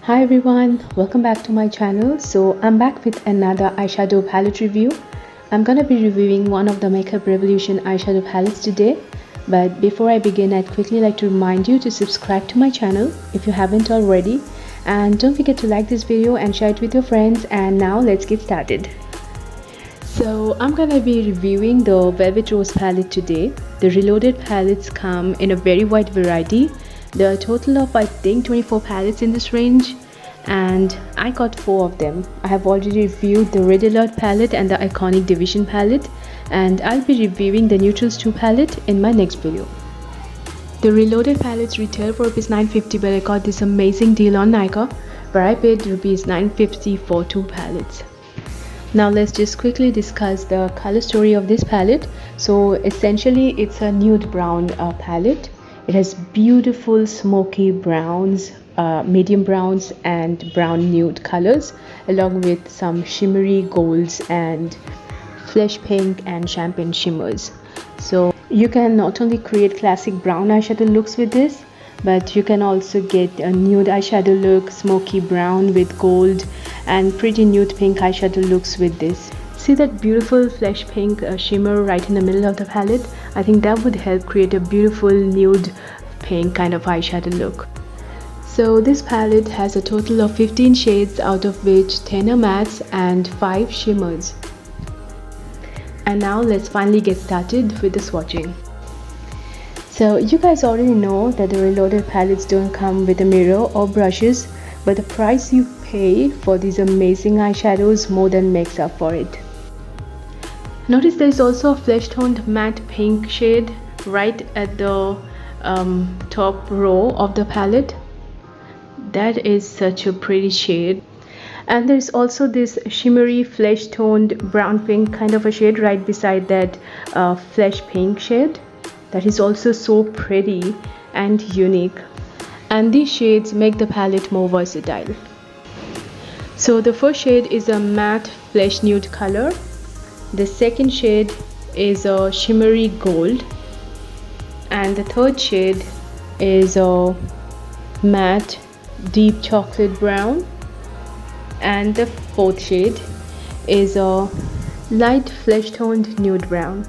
Hi everyone, welcome back to my channel. So I'm back with another eyeshadow palette review. I'm gonna be reviewing one of the Makeup Revolution eyeshadow palettes today. But before I begin, I'd quickly like to remind you to subscribe to my channel if you haven't already. And don't forget to like this video and share it with your friends. And now let's get started. So I'm gonna be reviewing the Velvet Rose palette today. The Reloaded palettes come in a very wide variety. There are a total of I think 24 palettes in this range, and I got 4 of them. I have already reviewed the Red Alert palette and the Iconic Division palette, and I'll be reviewing the Neutrals 2 palette in my next video. The Reloaded palettes retail for ₹950, but I got this amazing deal on Nykaa where I paid ₹950 for 2 palettes. Now let's just quickly discuss the color story of this palette. So essentially it's a nude brown palette. It has beautiful smoky browns, medium browns and brown nude colors, along with some shimmery golds and flesh pink and champagne shimmers. So you can not only create classic brown eyeshadow looks with this, but you can also get a nude eyeshadow look, smoky brown with gold, and pretty nude pink eyeshadow looks with this. See that beautiful flesh pink shimmer right in the middle of the palette? I think that would help create a beautiful nude pink kind of eyeshadow look. So this palette has a total of 15 shades, out of which 10 are mattes and 5 shimmers. And now let's finally get started with the swatching. So you guys already know that the Reloaded palettes don't come with a mirror or brushes, but the price you pay for these amazing eyeshadows more than makes up for it. Notice there is also a flesh toned matte pink shade right at the top row of the palette. That is such a pretty shade. And there's also this shimmery flesh toned brown pink kind of a shade right beside that flesh pink shade. That is also so pretty and unique. And these shades make the palette more versatile. So the first shade is a matte flesh nude color. The second shade is a shimmery gold, and the third shade is a matte deep chocolate brown, and the fourth shade is a light flesh toned nude brown.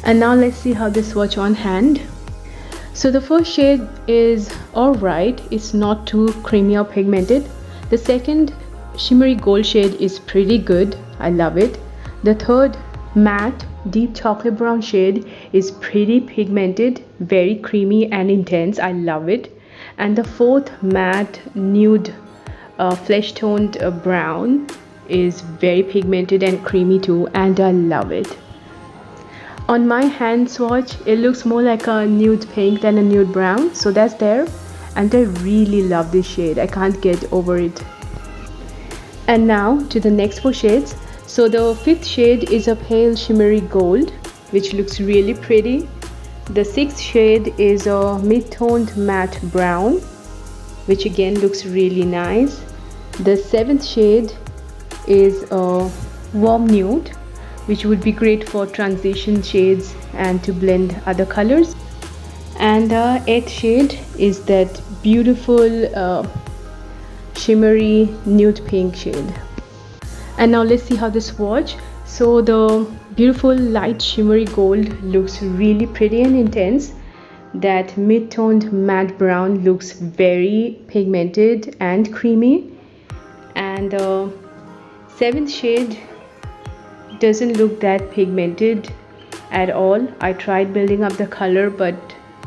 And now let's see how this swatch on hand. So the first shade is alright, it's not too creamy or pigmented. The second shimmery gold shade is pretty good, I love it. The third matte deep chocolate brown shade is pretty pigmented, very creamy and intense, I love it. And the fourth matte nude flesh toned brown is very pigmented and creamy too, and I love it. On my hand swatch, it looks more like a nude pink than a nude brown, so that's there. And I really love this shade, I can't get over it. And now to the next 4 shades. So the fifth shade is a pale shimmery gold, which looks really pretty. The sixth shade is a mid-toned matte brown, which again looks really nice. The seventh shade is a warm nude, which would be great for transition shades and to blend other colors. And the 8th shade is that beautiful shimmery nude pink shade. And now let's see how this swatch. So the beautiful light shimmery gold looks really pretty and intense. That mid-toned matte brown looks very pigmented and creamy. And the 7th shade doesn't look that pigmented at all. I tried building up the color, but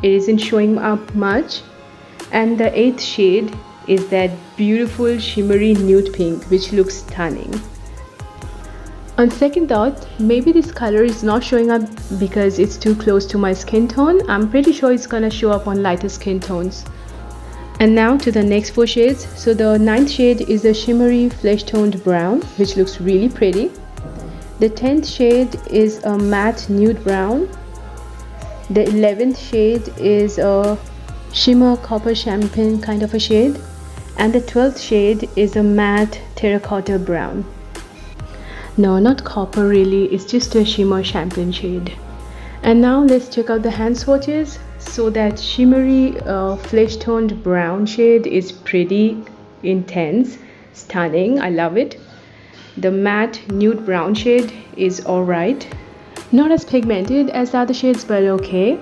it isn't showing up much. And the 8th shade is that beautiful shimmery nude pink, which looks stunning. On second thought, maybe this color is not showing up because it's too close to my skin tone. I'm pretty sure it's gonna show up on lighter skin tones. And now to the next 4 shades. So the 9th shade is a shimmery flesh toned brown, which looks really pretty. The 10th shade is a matte nude brown. The 11th shade is a shimmer copper champagne kind of a shade. And the 12th shade is a matte terracotta brown. No, not copper really, it's just a shimmer champagne shade. And now let's check out the hand swatches. So that shimmery flesh toned brown shade is pretty intense, stunning, I love it. The matte nude brown shade is alright, not as pigmented as the other shades but okay.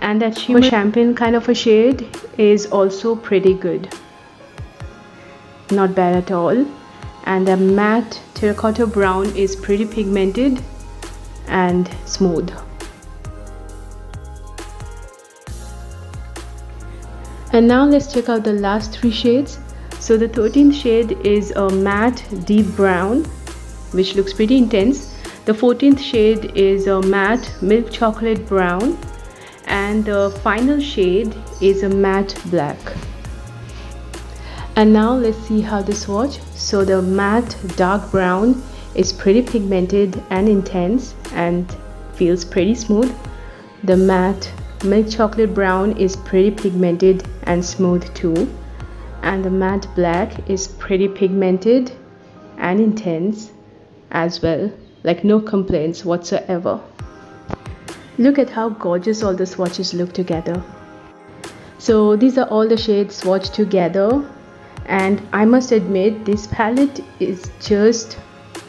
And that shimmer champagne kind of a shade is also pretty good, not bad at all. And the matte terracotta brown is pretty pigmented and smooth. And now let's check out the last three shades. So the 13th shade is a matte deep brown, which looks pretty intense. The 14th shade is a matte milk chocolate brown, and the final shade is a matte black. And now let's see how the swatch. So the matte dark brown is pretty pigmented and intense and feels pretty smooth. The matte milk chocolate brown is pretty pigmented and smooth too. And the matte black is pretty pigmented and intense as well, like no complaints whatsoever. Look at how gorgeous all the swatches look together. So these are all the shades swatched together, and I must admit this palette is just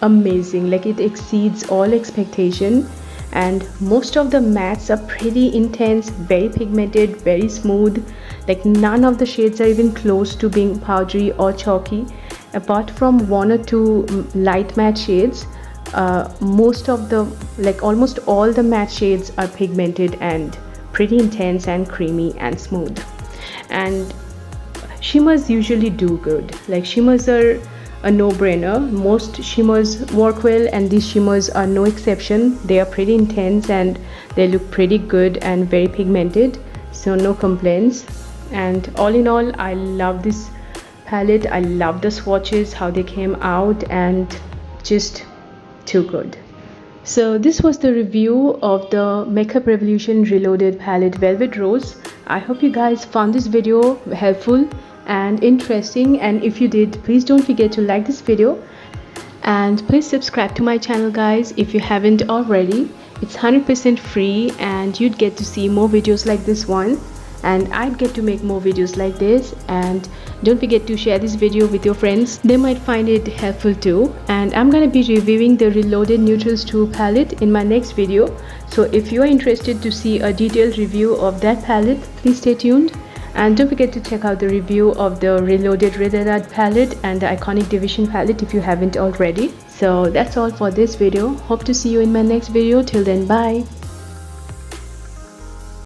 amazing, like it exceeds all expectation. And most of the mattes are pretty intense, very pigmented, very smooth. Like none of the shades are even close to being powdery or chalky, apart from one or two light matte shades. Most of the, like almost all the matte shades are pigmented and pretty intense and creamy and smooth. And shimmers usually do good, like shimmers are a no-brainer. Most shimmers work well, and these shimmers are no exception. They are pretty intense and they look pretty good and very pigmented, so no complaints. And all in all, I love this palette. I love the swatches, how they came out, and just too good. So this was the review of the Makeup Revolution Reloaded palette Velvet Rose. I hope you guys found this video helpful and interesting, and if you did, please don't forget to like this video and please subscribe to my channel, guys, if you haven't already. It's 100% free and you'd get to see more videos like this one, and I'd get to make more videos like this. And don't forget to share this video with your friends, they might find it helpful too. And I'm gonna be reviewing the Reloaded Neutrals 2 palette in my next video, so if you are interested to see a detailed review of that palette, please stay tuned. And don't forget to check out the review of the Reloaded Red Alert palette and the Iconic Division palette if you haven't already. So that's all for this video. Hope to see you in my next video. Till then, bye.